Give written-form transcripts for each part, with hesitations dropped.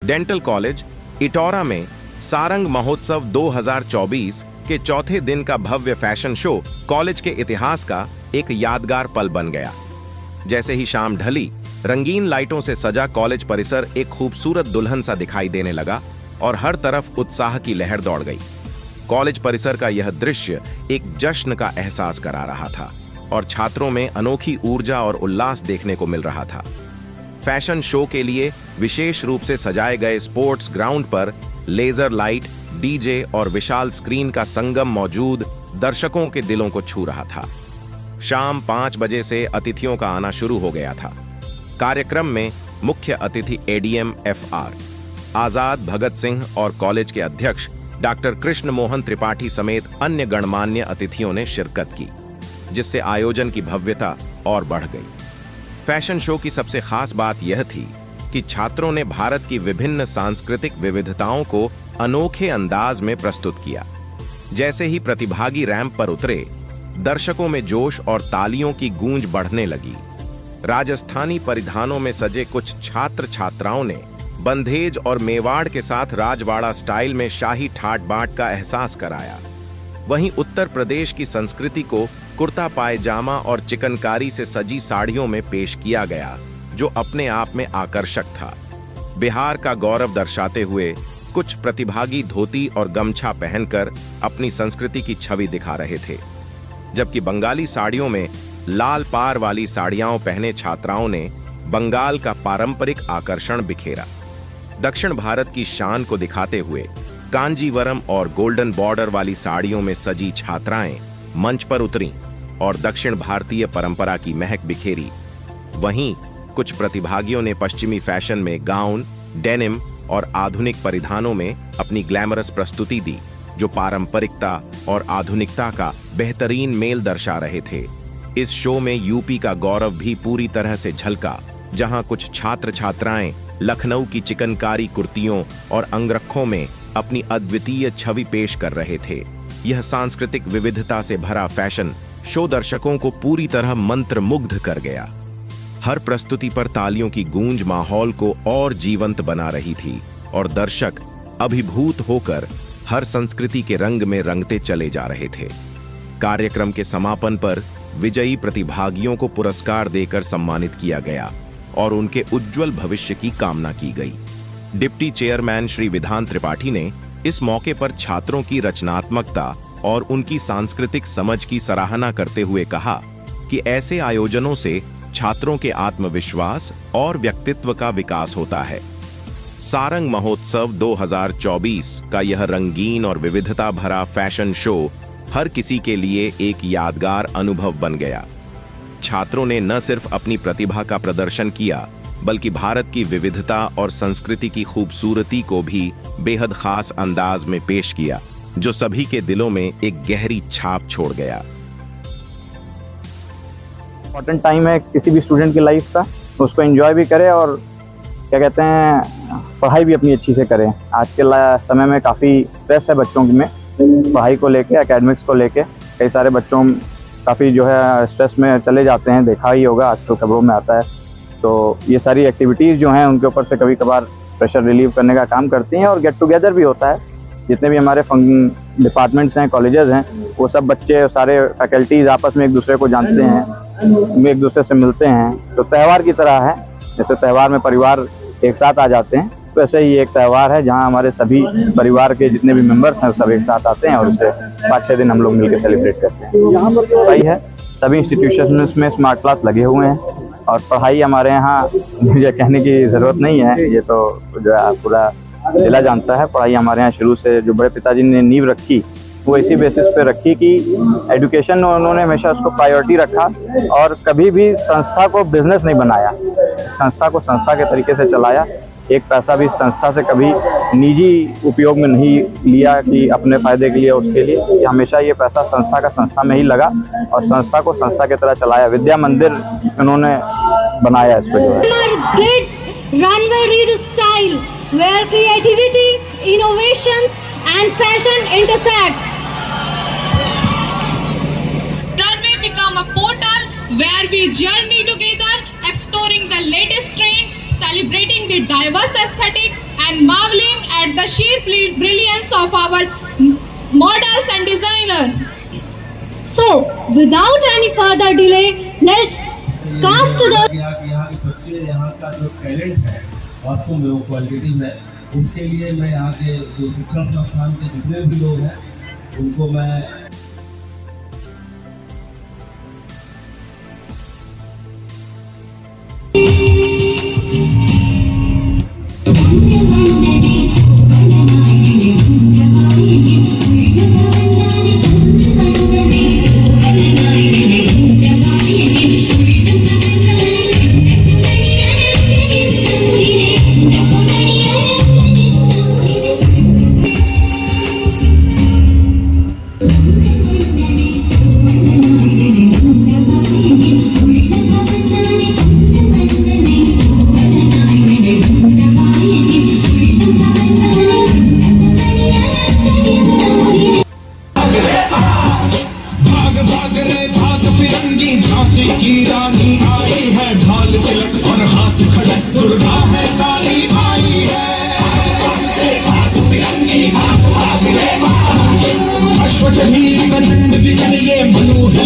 Dental college Itaura में सारंग महोत्सव 2024 के चौथे दिन का भव्य फैशन शो कॉलेज के इतिहास का एक यादगार पल बन गया। जैसे ही शाम ढली, रंगीन लाइटों से सजा कॉलेज परिसर एक खूबसूरत दुल्हन सा दिखाई देने लगा और हर तरफ उत्साह की लहर दौड़ गई। कॉलेज परिसर का यह दृश्य एक जश्न का एहसास करा रहा था और छात्रों में अनोखी ऊर्जा और उल्लास देखने को मिल रहा था। फैशन शो के लिए विशेष रूप से सजाए गए स्पोर्ट्स ग्राउंड पर लेजर लाइट, डीजे और विशाल स्क्रीन का संगम मौजूद दर्शकों के दिलों को छू रहा था। शाम 5 बजे से अतिथियों का आना शुरू हो गया था। कार्यक्रम में मुख्य अतिथि एडीएम FR आजाद भगत सिंह और कॉलेज के अध्यक्ष डॉक्टर कृष्ण मोहन त्रिपाठी समेत अन्य गणमान्य अतिथियों ने शिरकत की, जिससे आयोजन की भव्यता और बढ़ गई। फैशन शो की सबसे खास बात यह थी कि छात्रों ने भारत की विभिन्न सांस्कृतिक विविधताओं को अनोखे अंदाज में प्रस्तुत किया। जैसे ही प्रतिभागी रैंप पर उतरे, दर्शकों में जोश और तालियों की गूंज बढ़ने लगी। राजस्थानी परिधानों में सजे कुछ छात्र छात्राओं ने बंधेज और मेवाड़ के साथ राजवाड़ा स्टाइल में शाही ठाट बाट का एहसास कराया। वहीं उत्तर प्रदेश की संस्कृति को कुर्ता पायजामा और चिकनकारी से सजी साड़ियों में पेश किया गया, जो अपने आप में आकर्षक था। बिहार का गौरव दर्शाते हुए कुछ प्रतिभागी धोती और गमछा पहनकर अपनी संस्कृति की छवि दिखा रहे थे, जबकि बंगाली साड़ियों में लाल पार वाली साड़ियां पहने छात्राओं ने बंगाल का पारंपरिक आकर्षण बिखेरा। दक्षिण भारत की शान को दिखाते हुए कांजीवरम और गोल्डन बॉर्डर वाली साड़ियों में सजी छात्राएं मंच पर उतरीं और दक्षिण भारतीय परंपरा की महक बिखेरी। वहीं कुछ प्रतिभागियों ने पश्चिमी फैशन में गाउन, डेनिम और आधुनिक परिधानों में अपनी ग्लैमरस प्रस्तुति दी, जो पारंपरिकता और आधुनिकता का बेहतरीन मेल दर्शा रहे थे। इस शो में यूपी का गौरव भी पूरी तरह से झलका, जहां कुछ छात्र छात्राएं लखनऊ की चिकनकारी कुर्तियों और अंगरखों में अपनी अद्वितीय छवि पेश कर रहे थे। यह सांस्कृतिक विविधता से भरा फैशन शो दर्शकों को पूरी तरह मंत्रमुग्ध कर गया। हर प्रस्तुति पर तालियों की गूंज माहौल को और जीवंत बना रही थी और दर्शक अभिभूत होकर हर संस्कृति के रंग में रंगते चले जा रहे थे। कार्यक्रम के समापन पर विजयी प्रतिभागियों को पुरस्कार देकर सम्मानित किया गया और उनके उज्जवल भविष्य की कामना की गई। डिप्टी चेयरमैन श्री विधान त्रिपाठी ने इस मौके पर छात्रों की रचनात्मकता और उनकी सांस्कृतिक समझ की सराहना करते हुए कहा कि ऐसे आयोजनों से छात्रों के आत्मविश्वास और व्यक्तित्व का विकास होता है। सारंग महोत्सव 2024 का यह रंगीन और विविधता भरा फैशन शो हर किसी के लिए एक यादगार अनुभव बन गया। छात्रों ने न सिर्फ अपनी प्रतिभा का प्रदर्शन किया, बल्कि भारत की विविधता और संस्कृति की खूबसूरती को भी बेहद खास अंदाज में पेश किया, जो सभी के दिलों में एक गहरी छाप छोड़ गया। इम्पोर्टेंट टाइम है किसी भी स्टूडेंट की लाइफ का, उसको एंजॉय भी करे और क्या कहते हैं, पढ़ाई भी अपनी अच्छी से करें। आज के समय में काफ़ी स्ट्रेस है बच्चों में, पढ़ाई को लेके, एकेडमिक्स को लेके। कई सारे बच्चों काफ़ी जो है स्ट्रेस में चले जाते हैं, देखा ही होगा, आजकल खबरों में आता है। तो ये सारी एक्टिविटीज़ जो हैं उनके ऊपर से कभी कभार प्रेशर रिलीव करने का काम करती हैं और गेट टुगेदर भी होता है। जितने भी हमारे डिपार्टमेंट्स हैं, कॉलेजेस हैं, वो सब बच्चे, सारे फैकल्टीज़ आपस में एक दूसरे को जानते हैं, एक दूसरे से मिलते हैं। तो त्यौहार की तरह है, जैसे त्यौहार में परिवार एक साथ आ जाते हैं, वैसे ही एक त्यौहार है जहां हमारे सभी परिवार के जितने भी मेंबर्स हैं सब एक साथ आते हैं और उसे 5-6 दिन हम लोग मिलकर सेलिब्रेट करते हैं। यहाँ पर पढ़ाई है, सभी इंस्टीट्यूशंस में स्मार्ट क्लास लगे हुए हैं और पढ़ाई हमारे यहाँ मुझे कहने की ज़रूरत नहीं है, ये तो जो है पूरा जिला जानता है। पढ़ाई हमारे यहाँ शुरू से जो बड़े पिताजी ने नींव रखी, वो इसी बेसिस पे रखी कि एजुकेशन, उन्होंने हमेशा उसको प्रायोरिटी रखा और कभी भी संस्था को बिजनेस नहीं बनाया, संस्था को संस्था के तरीके से चलाया। एक पैसा भी संस्था से कभी निजी उपयोग में नहीं लिया कि अपने फायदे के लिए, उसके लिए। हमेशा ये पैसा संस्था का संस्था में ही लगा और संस्था को संस्था की तरह चलाया। विद्या मंदिर उन्होंने बनाया इसको जो है। Where creativity, innovations and passion intersects. Runway become a portal where we journey together, exploring the latest trend, celebrating the diverse aesthetic and marveling at the sheer brilliance of our models and designers. So, without any further delay, let's cast the यहाँ के बच्चे, यहाँ का जो talent है वास्तव में वो क्वालिटीज है, उसके लिए मैं यहाँ के जो शिक्षण संस्थान के जितने भी लोग हैं उनको मैं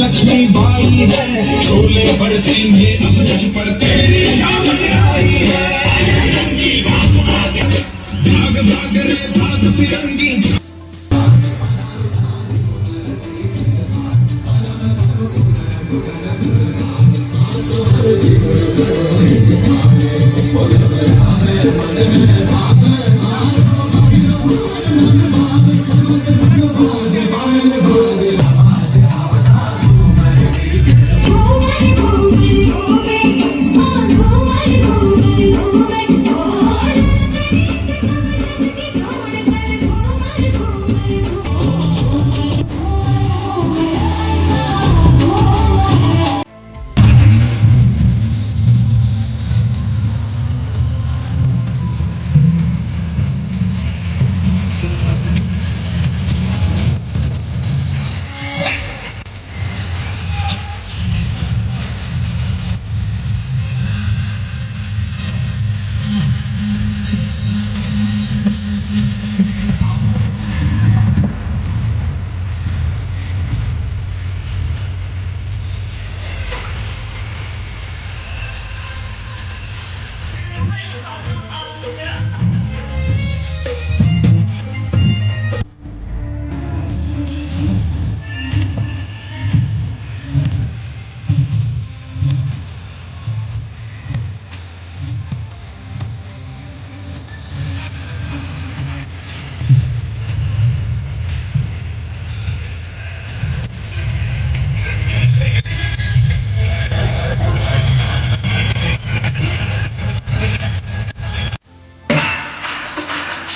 लक्ष्मी बाई है, शोले बरसेंगे अब तुझ पर तेरी शामत आई है। भाग भाग रे भाग फिरंगी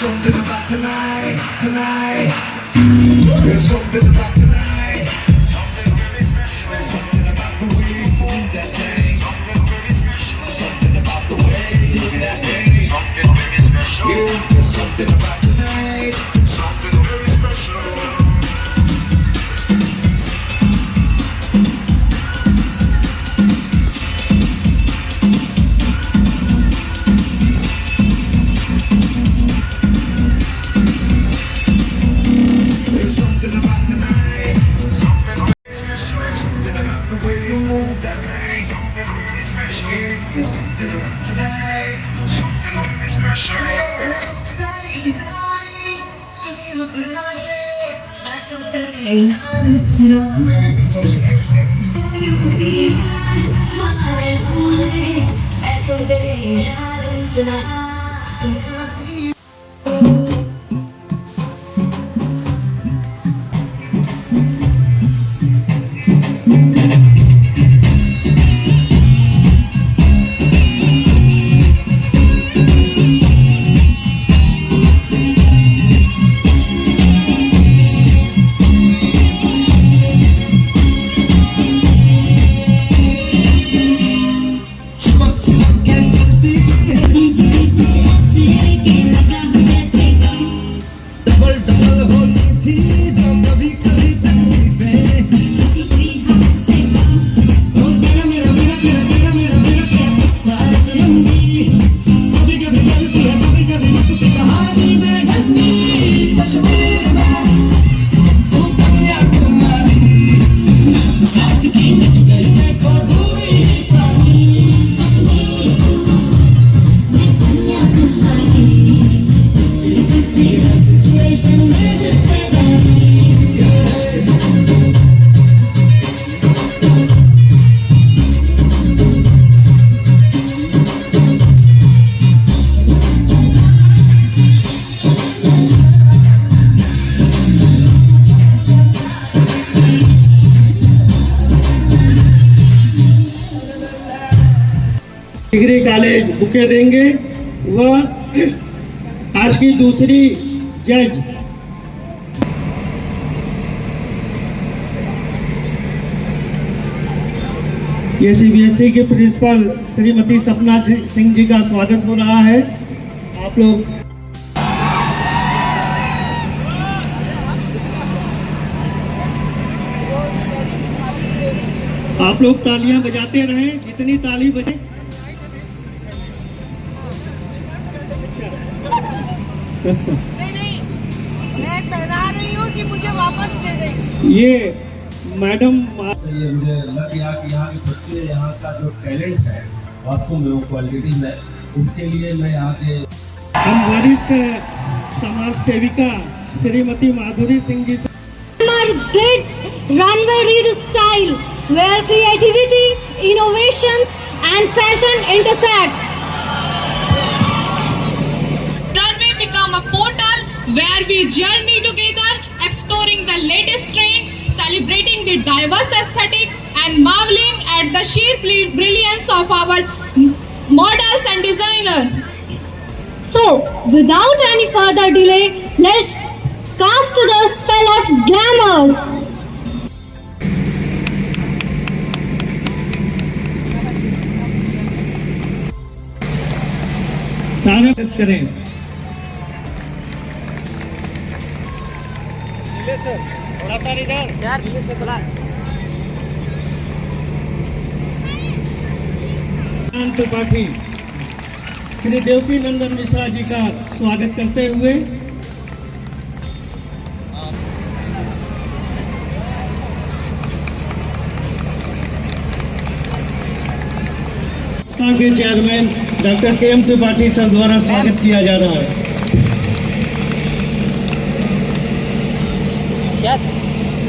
something about tonight. There's something about tonight. Something really special. Something about the way you move that thing. Something really special. Something about the way you look at that thing. Something really special. Yeah, there's something about tonight. Something really special. चिपक चिपक के चलती है, कुछ ऐसे के prize bouquet देंगे वह आज की दूसरी जज ये सीबीएसई के प्रिंसिपल श्रीमती सपना सिंह जी का स्वागत हो रहा है। आप लोग तालियां बजाते रहें, जितनी ताली बजे। नहीं, मैं पहना रही हूँ कि मुझे वापस दे दें। ये मैडम ये मुझे लग गया कि यहाँ के बच्चे, यहाँ का जो टैलेंट है वास्तव में वो क्वालिटीज है, उसके लिए मैं यहाँ के हम वरिष्ठ समाज सेविका श्रीमती माधुरी Singh ji Kids runway read style where creativity, innovation and passion intersect. Runway become a portal where we journey together, exploring the latest trend, celebrating the diverse aesthetic and marveling at the sheer brilliance of our models and designers. So, without any further delay, let's cast the spell of glamours. सारे करें। त्रिपाठी श्री देवकी नंदन मिश्रा जी का स्वागत करते हुए संस्था के chairman doctor के M Tripathi sir द्वारा स्वागत किया जा रहा है।